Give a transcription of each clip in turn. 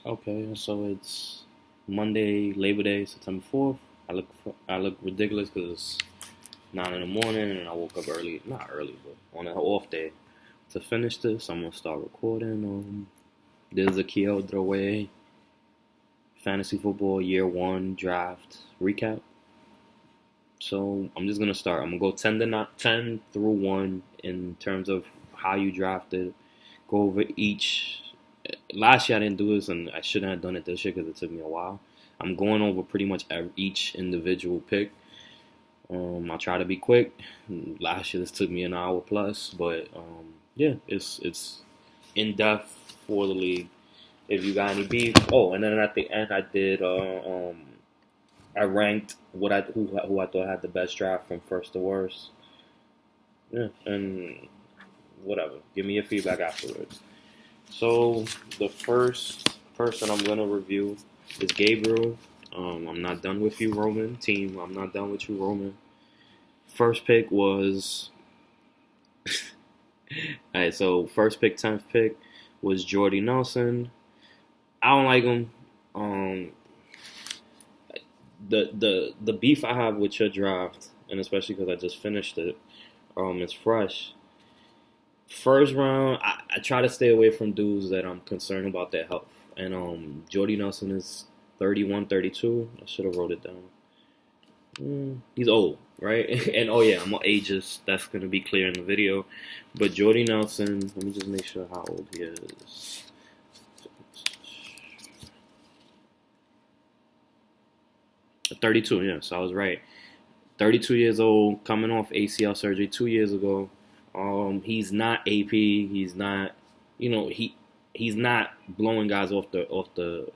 Okay, so it's Monday, Labor Day, September 4th. I look ridiculous because it's 9 in the morning and I woke up early, not early, but on an off day to finish this. I'm gonna start recording. There's a Kyo Throwaway Fantasy Football Year One Draft recap. So I'm just gonna start. I'm gonna go 10 through one in terms of how you drafted. Go over each. Last year I didn't do this, and I shouldn't have done it this year because it took me a while. I'm going over pretty much each individual pick. I'll try to be quick. Last year this took me an hour plus, but yeah, it's in depth for the league. If you got any beef, oh, and then at the end I did I ranked who I thought had the best draft from first to worst. Yeah, and whatever. Give me your feedback afterwards. So the first person I'm gonna review is Gabriel. I'm not done with you, Roman. Team, I'm not done with you, Roman. First pick was all right. So first pick, 10th pick was Jordy Nelson. I don't like him. Um, the beef I have with your draft, and especially because I just finished it, it's fresh. First round, I try to stay away from dudes that I'm concerned about their health. And Jordy Nelson is 31, 32. I should have wrote it down. He's old, right? And oh yeah, I'm ageist. That's gonna be clear in the video. But Jordy Nelson, let me just make sure how old he is. 32, yes, I was right. 32 years old, coming off ACL surgery 2 years ago. He's not AP. He's not, he's not blowing guys off the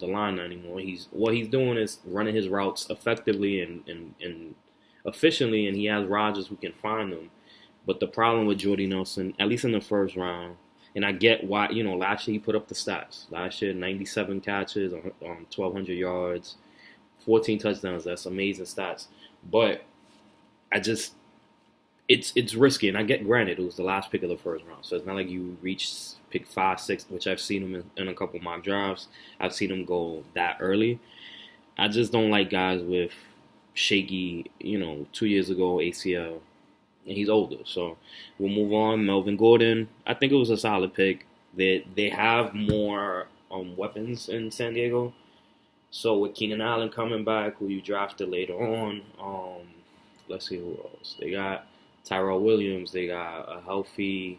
line anymore. What he's doing is running his routes effectively and efficiently, and he has Rodgers who can find them. But the problem with Jordy Nelson, at least in the first round, and I get why, last year he put up the stats. Last year, 97 catches on 1,200 yards, 14 touchdowns. That's amazing stats. But I just it's risky, and I get granted it was the last pick of the first round, so it's not like you reach pick 5, 6, which I've seen him in a couple mock drafts. I've seen him go that early. I just don't like guys with shaky, 2 years ago ACL, and he's older. So we'll move on. Melvin Gordon, I think it was a solid pick. They have more weapons in San Diego. So with Keenan Allen coming back, who you drafted later on, let's see who else they got. Tyrell Williams. They got a healthy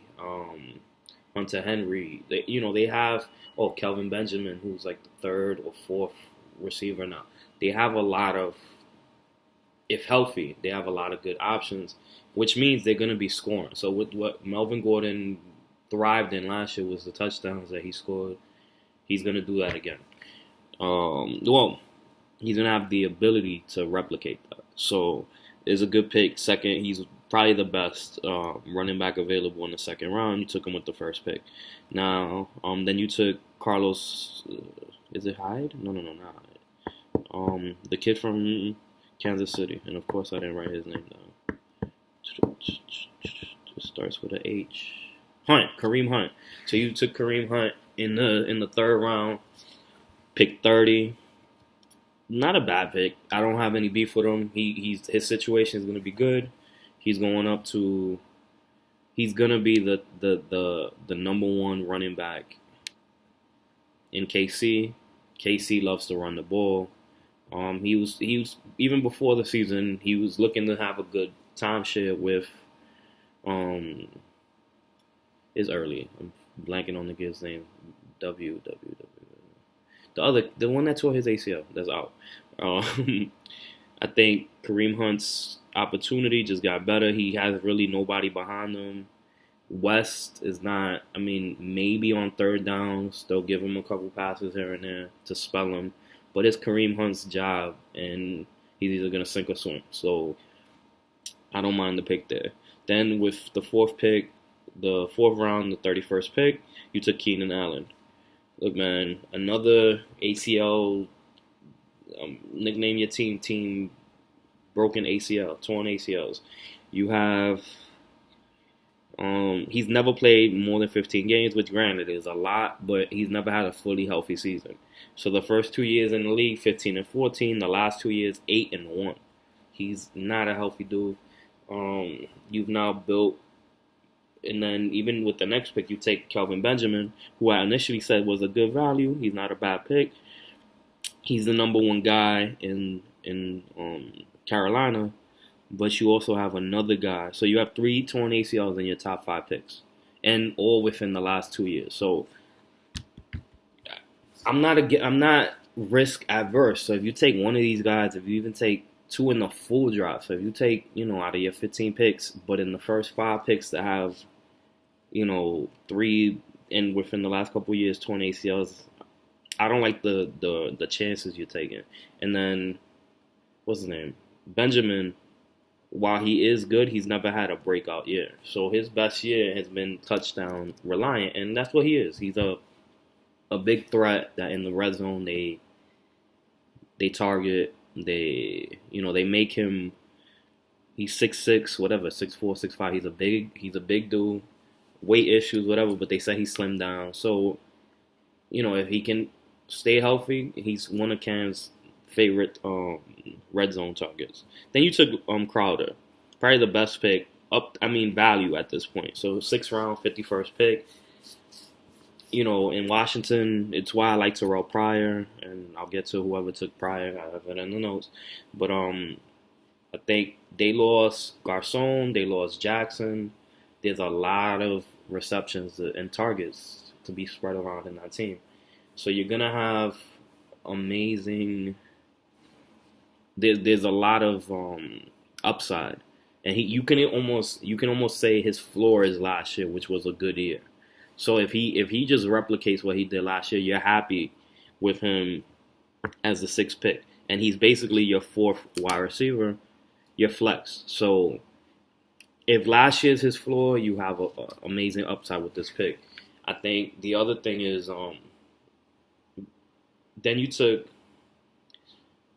Hunter Henry. They have Kelvin Benjamin, who's like the third or fourth receiver now. They have a lot of, if healthy, they have a lot of good options, which means they're going to be scoring. So with what Melvin Gordon thrived in last year was the touchdowns that he scored. He's going to do that again. Well, he's going to have the ability to replicate that. So it's a good pick. Second, he's probably the best running back available in the second round. You took him with the first pick. Now, then you took Carlos. Is it Hyde? No, not Hyde. The kid from Kansas City, and of course I didn't write his name down. It starts with an H. Kareem Hunt. So you took Kareem Hunt in the third round, pick 30. Not a bad pick. I don't have any beef with him. His situation is going to be good. He's going up to. He's going to be the number one running back in KC. KC loves to run the ball. He was even before the season. He was looking to have a good timeshare with. Is early. I'm blanking on the kid's name. The one that tore his ACL, that's out. I think Kareem Hunt's opportunity just got better. He has really nobody behind him. West is not. I mean, maybe on third downs they'll give him a couple passes here and there to spell him, but it's Kareem Hunt's job, and he's either gonna sink or swim. So I don't mind the pick there. Then with the fourth pick, the fourth round, the 31st pick, you took Keenan Allen. Look, man, another ACL. Nickname your team broken ACL, torn ACLs. You have He's never played more than 15 games, which granted is a lot, but he's never had a fully healthy season. So the first 2 years in the league, 15 and 14. The last 2 years, 8 and 1. He's not a healthy dude. You've now built, and then even with the next pick, you take Kelvin Benjamin, who I initially said was a good value. He's not a bad pick. He's the number one guy in Carolina, but you also have another guy. So you have 3 torn ACLs in your top 5 picks, and all within the last 2 years. So I'm not risk adverse. So if you take one of these guys, if you even take two in the full draft, so if you take out of your 15 picks, but in the first 5 picks that have 3 and within the last couple of years torn ACLs, I don't like the chances you're taking. And then what's his name? Benjamin. While he is good, he's never had a breakout year. So his best year has been touchdown reliant, and that's what he is. He's a big threat that in the red zone they target. They make him. He's 6'6", whatever, 6'4", 6'5". He's a big dude. Weight issues, whatever, but they say he's slimmed down. So if he can stay healthy, he's one of Cam's favorite red zone targets. Then you took Crowder, probably the best pick value at this point. So 6th round, 51st pick. In Washington, it's why I like Terrell Pryor, and I'll get to whoever took Pryor. I have it in the notes, but I think they lost Garcon, they lost Jackson. There's a lot of receptions and targets to be spread around in that team. So you're gonna have amazing. There's a lot of upside, and you can almost say his floor is last year, which was a good year. So if he just replicates what he did last year, you're happy with him as the 6th pick, and he's basically your 4th wide receiver, your flex. So if last year's his floor, you have a amazing upside with this pick. I think the other thing is then you took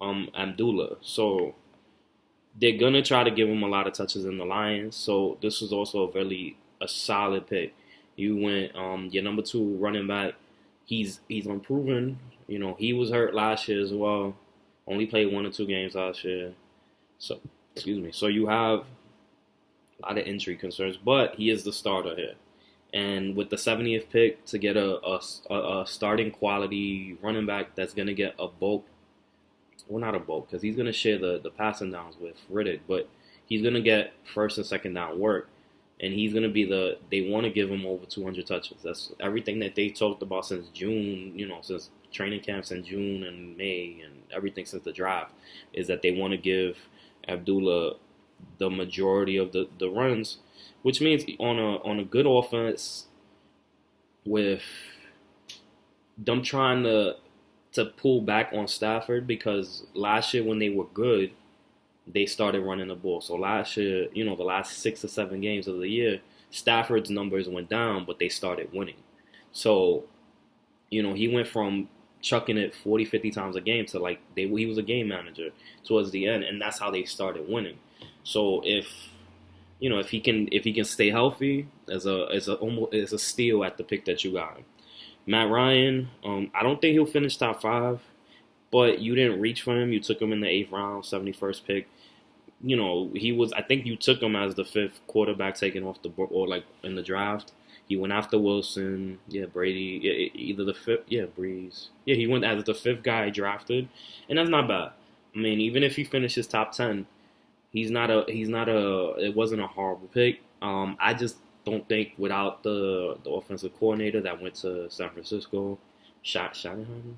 Abdullah. So they're gonna try to give him a lot of touches in the Lions. So this was also a solid pick. You went your number 2 running back. He's improving. He was hurt last year as well. Only played 1 or 2 games last year. So excuse me. So you have a lot of injury concerns, but he is the starter here. And with the 70th pick to get a starting quality running back that's gonna get a bulk. Well, not a bulk, because he's going to share the passing downs with Riddick, but he's going to get first and second down work, and he's going to be they want to give him over 200 touches. That's everything that they talked about since June, since training camps in June and May, and everything since the draft, is that they want to give Abdullah the majority of the runs, which means on a good offense with them trying to pull back on Stafford, because last year when they were good, they started running the ball. So last year, the last 6 or 7 games of the year, Stafford's numbers went down, but they started winning. So, he went from chucking it 40, 50 times a game to he was a game manager towards the end, and that's how they started winning. So if he can stay healthy, as a steal at the pick that you got him. Matt Ryan, I don't think he'll finish top 5, but you didn't reach for him. You took him in the 8th round, 71st pick. He was. I think you took him as the 5th quarterback taken off the board, or in the draft. He went after Wilson, Brady, either the 5th, Breeze. He went as the 5th guy drafted, and that's not bad. I mean, even if he finishes top 10, it wasn't a horrible pick. I just don't think without the offensive coordinator that went to San Francisco, Schottenheimer,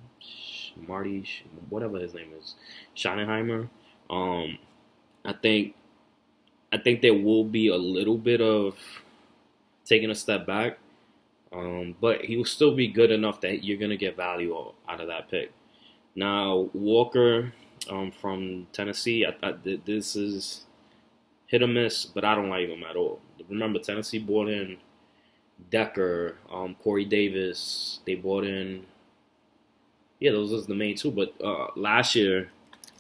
Marty, whatever his name is, Schottenheimer. I think there will be a little bit of taking a step back, but he will still be good enough that you're gonna get value out of that pick. Now Walker from Tennessee, this is hit or miss, but I don't like him at all. Remember, Tennessee brought in Decker, Corey Davis. They brought in, those are the main 2. But last year,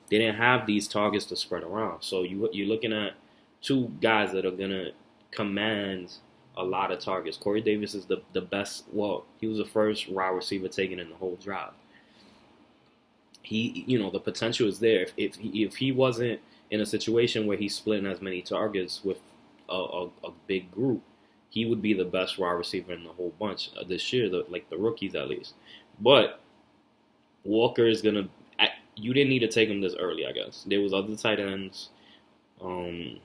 they didn't have these targets to spread around. So you're looking at 2 guys that are going to command a lot of targets. Corey Davis is the best. Well, he was the first wide receiver taken in the whole draft. The potential is there. If he wasn't in a situation where he's splitting as many targets with a big group, he would be the best wide receiver in the whole bunch this year, the rookies at least. But Walker is gonna. You didn't need to take him this early, I guess. There was other tight ends, the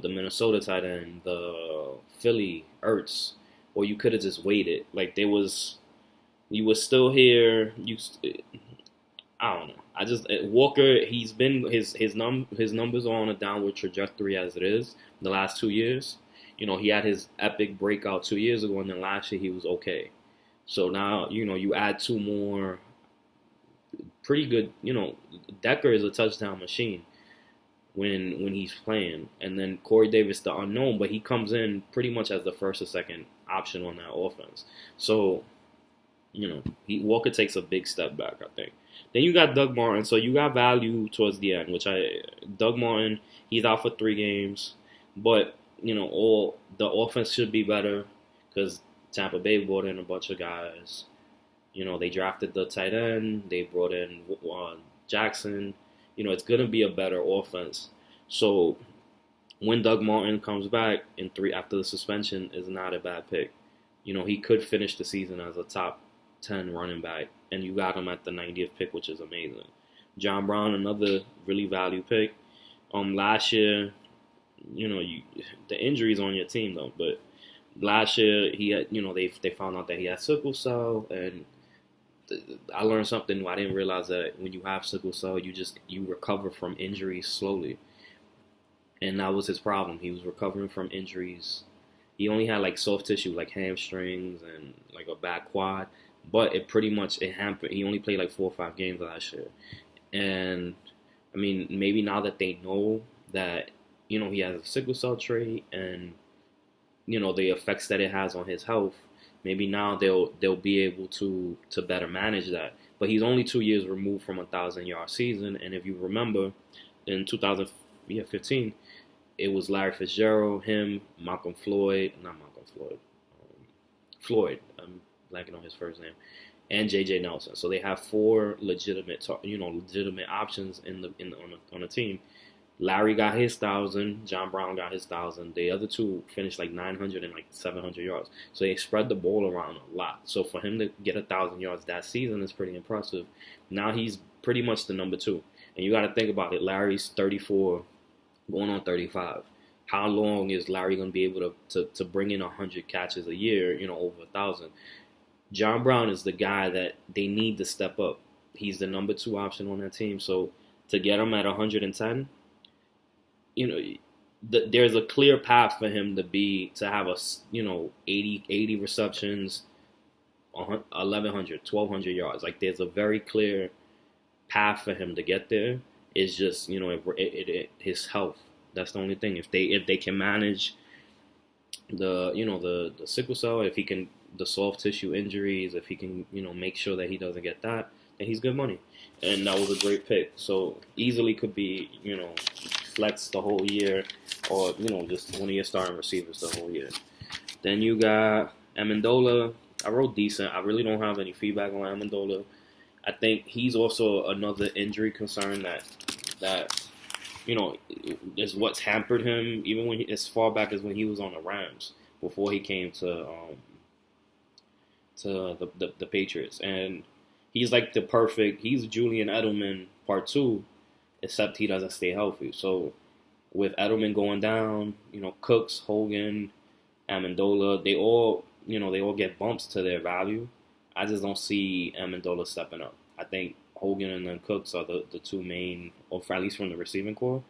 Minnesota tight end, the Philly Ertz, or you could have just waited. Like you were still here. I don't know. I just Walker. He's been his numbers are on a downward trajectory as it is the last 2 years. He had his epic breakout 2 years ago, and then last year he was okay. So now you add two more pretty good. Decker is a touchdown machine when he's playing, and then Corey Davis the unknown, but he comes in pretty much as the first or second option on that offense. So Walker takes a big step back, I think. Then you got Doug Martin, so you got value towards the end, Doug Martin, he's out for 3 games, but all the offense should be better because Tampa Bay brought in a bunch of guys. They drafted the tight end, they brought in Jackson. It's gonna be a better offense. So when Doug Martin comes back in 3 after the suspension, is not a bad pick. He could finish the season as a top 10 running back, and you got him at the 90th pick, which is amazing. John Brown, another really value pick. Last year, the injuries on your team though, but last year he had, they found out that he had sickle cell, and I learned something I didn't realize, that when you have sickle cell, you recover from injuries slowly, and that was his problem. He was recovering from injuries. He only had like soft tissue, like hamstrings and like a bad quad. But it hampered. He only played like 4 or 5 games last year. And, I mean, maybe now that they know that, he has a sickle cell trait and, the effects that it has on his health, maybe now they'll be able to better manage that. But he's only 2 years removed from a 1,000-yard season. And if you remember, in 2015, it was Larry Fitzgerald, him, Floyd. I'm blanking on his first name, and J.J. Nelson. So they have 4 legitimate options on the team. Larry got his 1,000. John Brown got his 1,000. The other 2 finished like 900 and like 700 yards. So they spread the ball around a lot. So for him to get 1,000 yards that season is pretty impressive. Now he's pretty much the number 2. And you got to think about it. Larry's 34, going on 35. How long is Larry going to be able to bring in 100 catches a year? Over 1,000. John Brown is the guy that they need to step up. He's the number 2 option on that team. So to get him at 110, there's a clear path for him to have 80 receptions, 1,100, 1,200 yards. Like there's a very clear path for him to get there. It's just his health. That's the only thing. If they can manage the sickle cell, if he can, the soft tissue injuries, if he can make sure that he doesn't get that, then he's good money. And that was a great pick. So easily could be flex the whole year, or just one of your starting receivers the whole year. Then you got Amendola. I wrote decent. I really don't have any feedback on Amendola. I think he's also another injury concern that is what's hampered him, even as far back as when he was on the Rams before he came to the Patriots. And he's like he's Julian Edelman part 2, except he doesn't stay healthy. So with Edelman going down, Cooks, Hogan, Amendola, they all get bumps to their value. I just don't see Amendola stepping up. I think Hogan and then Cooks are the 2 main, or at least from the receiving core.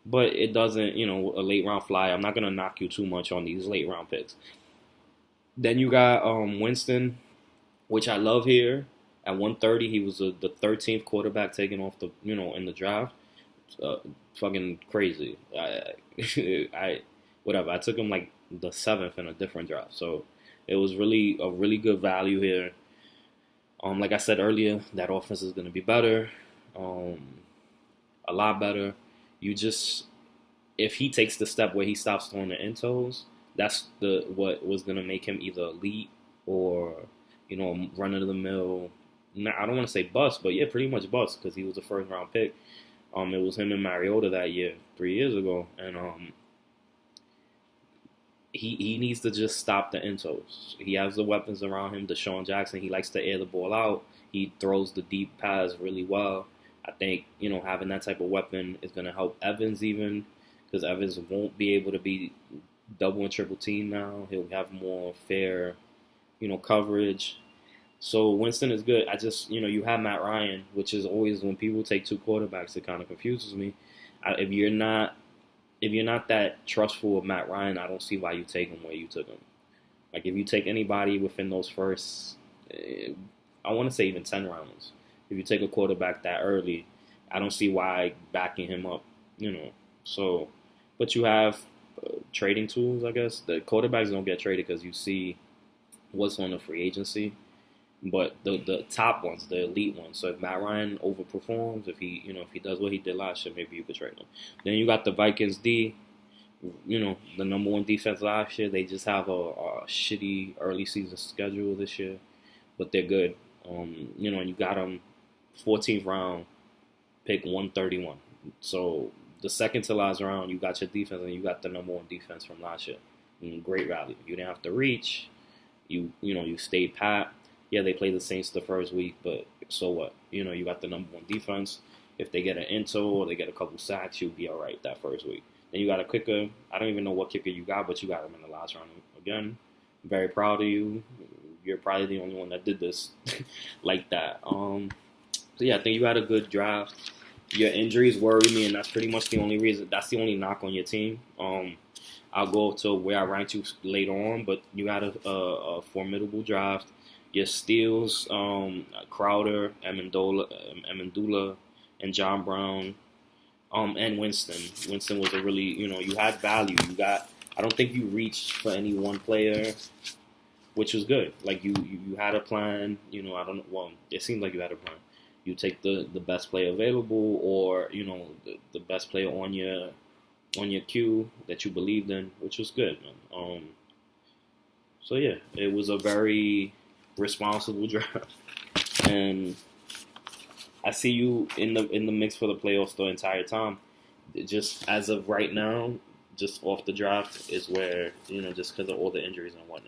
But it doesn't, a late round fly. I'm not going to knock you too much on these late round picks. Then you got Winston, which I love here. At 130, he was the 13th quarterback taken off in the draft. Fucking crazy. I took him like the 7th in a different draft. So it was really a really good value here. Like I said earlier, that offense is going to be better, a lot better. If he takes the step where he stops throwing the end toes, That's the what was gonna make him either elite or run of the mill. I don't want to say bust, but yeah, pretty much bust because he was a first round pick. It was him and Mariota that year, 3 years ago, and he needs to just stop the intos. He has the weapons around him. Deshaun Jackson, he likes to air the ball out. He throws the deep pass really well. I think having that type of weapon is going to help Evans even because Evans won't be able to be double and triple team now. He'll have more fair, coverage. So Winston is good. I just you have Matt Ryan, which is always when people take two quarterbacks, it kind of confuses me. If you're not that trustful of Matt Ryan, I don't see why you take him where you took him. Like if you take anybody within those first, I want to say even 10 rounds. If you take a quarterback that early, I don't see why backing him up. So, but you have trading tools, I guess. The quarterbacks don't get traded because you see what's on the free agency. But the top ones, the elite ones. So if Matt Ryan overperforms, if he does what he did last year, maybe you could trade him. Then you got the Vikings D, the number one defense last year. They just have a shitty early season schedule this year, but they're good. And you got them 14th round, pick 131. So the second to last round, you got your defense, and you got the number one defense from last year. Great value. You didn't have to reach. You stayed pat. Yeah, they play the Saints the first week, but so what? You got the number one defense. If they get an intel or they get a couple sacks, you'll be all right that first week. Then you got a kicker. I don't even know what kicker you got, but you got him in the last round again. I'm very proud of you. You're probably the only one that did this like that. So yeah, I think you had a good draft. Your injuries worry me, and that's pretty much the only reason. That's the only knock on your team. I'll go to where I ranked you later on, but you had a formidable draft. Your steals, Crowder, Amendola, and John Brown, and Winston. Winston was a really, you had value. I don't think you reached for any one player, which was good. Like you had a plan. I don't know. Well, it seemed like you had a plan. You take the best player available, or the best player on your queue that you believed in, which was good, man. So yeah, it was a very responsible draft, and I see you in the mix for the playoffs the entire time. Just as of right now, just off the draft is where just because of all the injuries and whatnot.